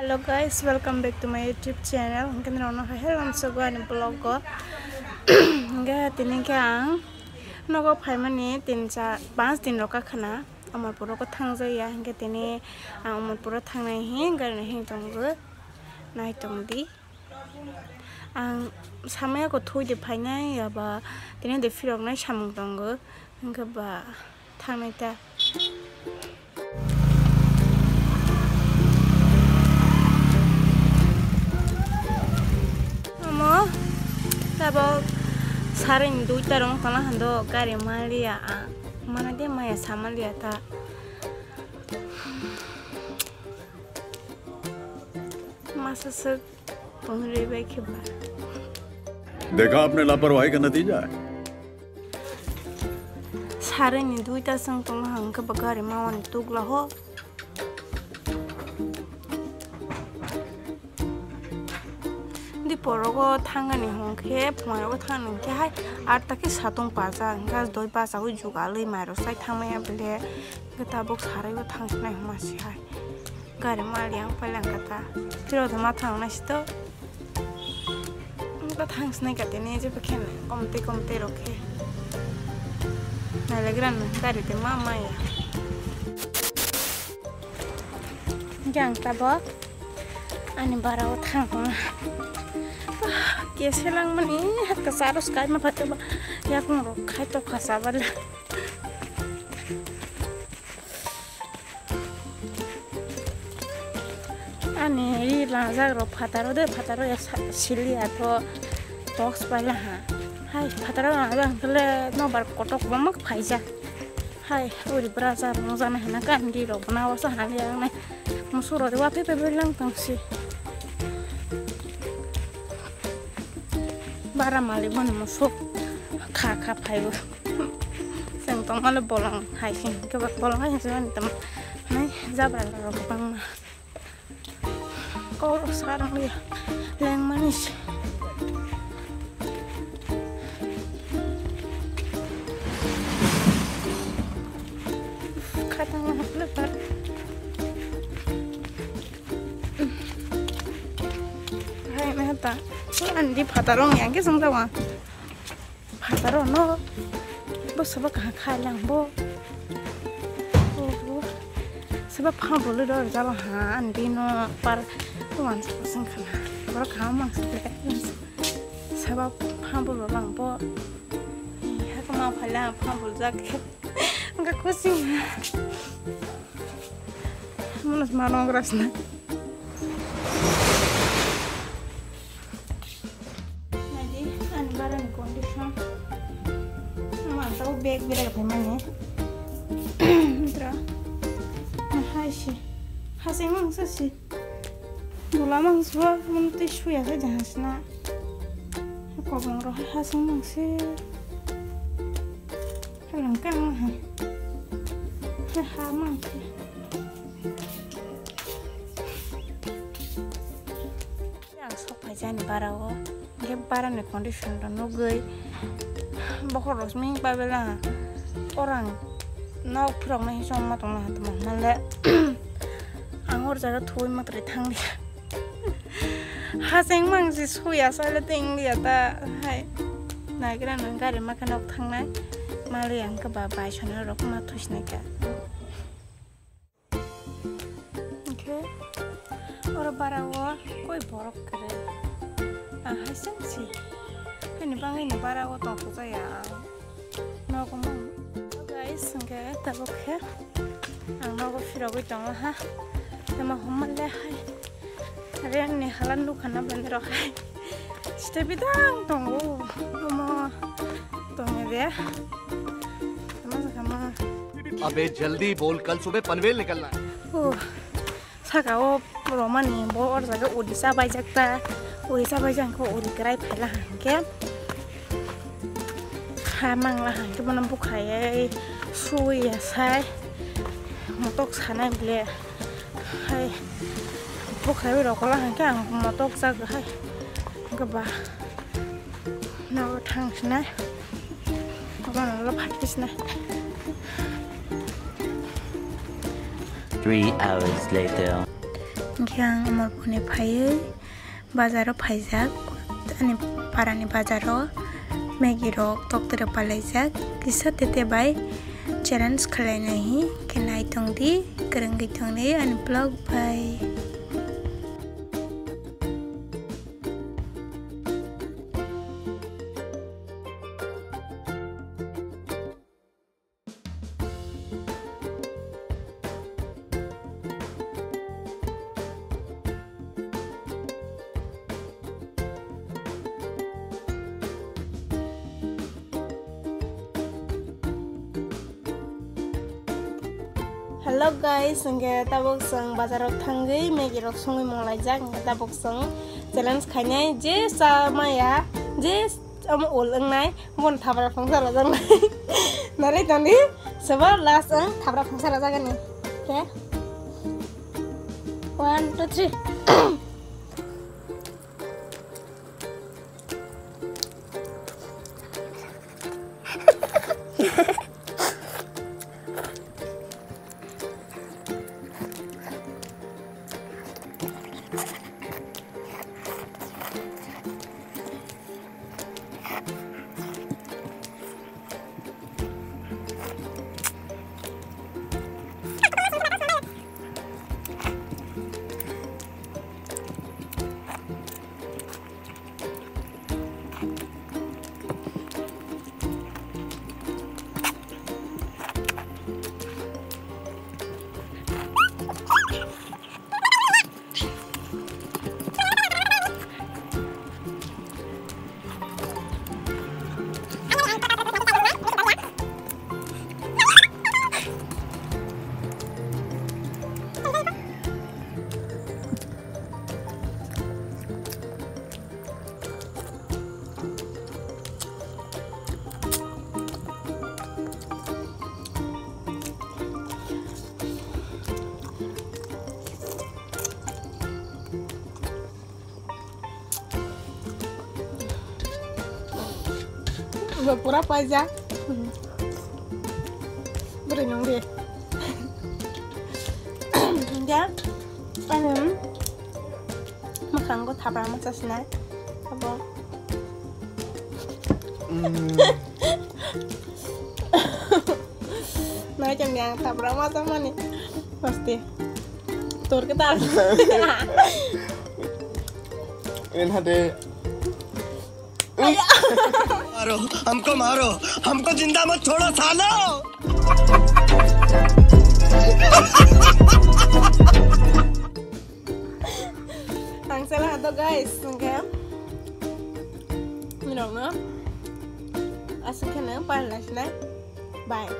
Hello guys, welcome back to my YouTube channel. Mungkin rono hello sebuah nih vlog ko. Enggak tini kang, nogo pai mani tin ca 5 दिन roka khana. Amar puro ko thang jaya. Enggak tini amar puro thang nai hin gar nai hin tonggo. Nai tongdi. Ang samaya ko thui de pai nai ya ba tini de firok nai samung tonggo. Enggak ba thang nai ta. About saring duita rong tana hando gari malia mana dia maya samalia ta masa se pengri baik ba देखा आपने लापरवाही का नतीजा है saring duita sang tong hang ke bagari mawan tugla ho porogo thangani hongke phmairo thangni ke hai arta ke satong paja gas doi paja hu jugalei mairo sai thangmaya bele gata bok sarai go thangsnai hmasi hai gari maliang palang kata tiro ma thangna sito ta thangsnai kate ne je pekhen komte rokhe nalegran gari te mama ya jang tabo ani barao thangna कैसे lung money कसारो स्काई में फटे बा या कौन रोखाई तो खसा वाला आने री लांजा रो फटारो या सिलिया तो बॉक्स वाला हाय फटारो लांजा कले नो बार कोटो को मक फाइजा हाय ओरी ब्राजा रोजाना है ना कांडी रो बनावा सा हाले ने मुसुरो रे वाफे पे बेलंग तंगसी bara mali bon musuk kha phaibo sang tong mala bolong haisin ke bak bolong hai san tam nai jabra ro bang ko sarang li leng manis khatang lebar hai mehta andi phatarong yang ke sung tawa phataro no bo saba ka khalang bo o saba pha bolu do jaba ha andi no par tuan sung khana bor ka mang saba pha bolu lang bo ha ka ma phala pha bolu jak nga kusi munos manong rasna bag bila ka mana tra hashi hasing mang sasi bola mang swa mun ti shuya sa jahasna ko bang ro hasing mang se halang kang ha mang se yang sok pajan barawo ge baran condition no gei bokor resmi babela orang nau prong nahi somma tong na tama male angor jaga thoi matre thang dia haseng mang si suya sala ting dia ta hai nai kra nang gari makan ok thang nai male yang ke babai chana rok ma thusne ka okay ora barawo koi borok kare haseng si ini bang ini bara wo tong tuza ya no komo guys nge tabok he ang no go firo go tong ha tema homalle hai are ni halan lu khana ben ro hai ste bidang tong go mo tong ye sama sama अबे जल्दी बोल कल सुबह पनवेल निकलना है ओ saka o romani bo or jaga odisha bai jakta odisha bai jang ko odi krai phela hangke mang lah ke manam bukhai sui ya sai motok sanai ble hai bukhai ro ko lah ke motok sa hai ke ba na thang sna ko ba la phatis na 3 hours later. Yang amor pune phai bazaro phaijak ani parani bazaro Maggi rok toktere palaijak kisa tete bai challenge khalai nahi kenai tongdi kerengi tongdi ani blog bai. Hello guys, hingga tabok sang bazarok tanggai Maggi rok songai monglaijak hingga tabok sang challenge khainai je sama ya je am ol ngai mon thabra phangsa rajang nai nare tani sabar last ang thabra phangsa rajagan ni. Okay, 1 2 3 Pura pajak berenung deh ya makan gue tabrak masa senai apa macam yang tabrak masa mana pasti tur kita इन हटे मारो हमको जिंदा मत छोड़ो सालो Angsalah atau guys enggak minum no asuknya panas nah bye.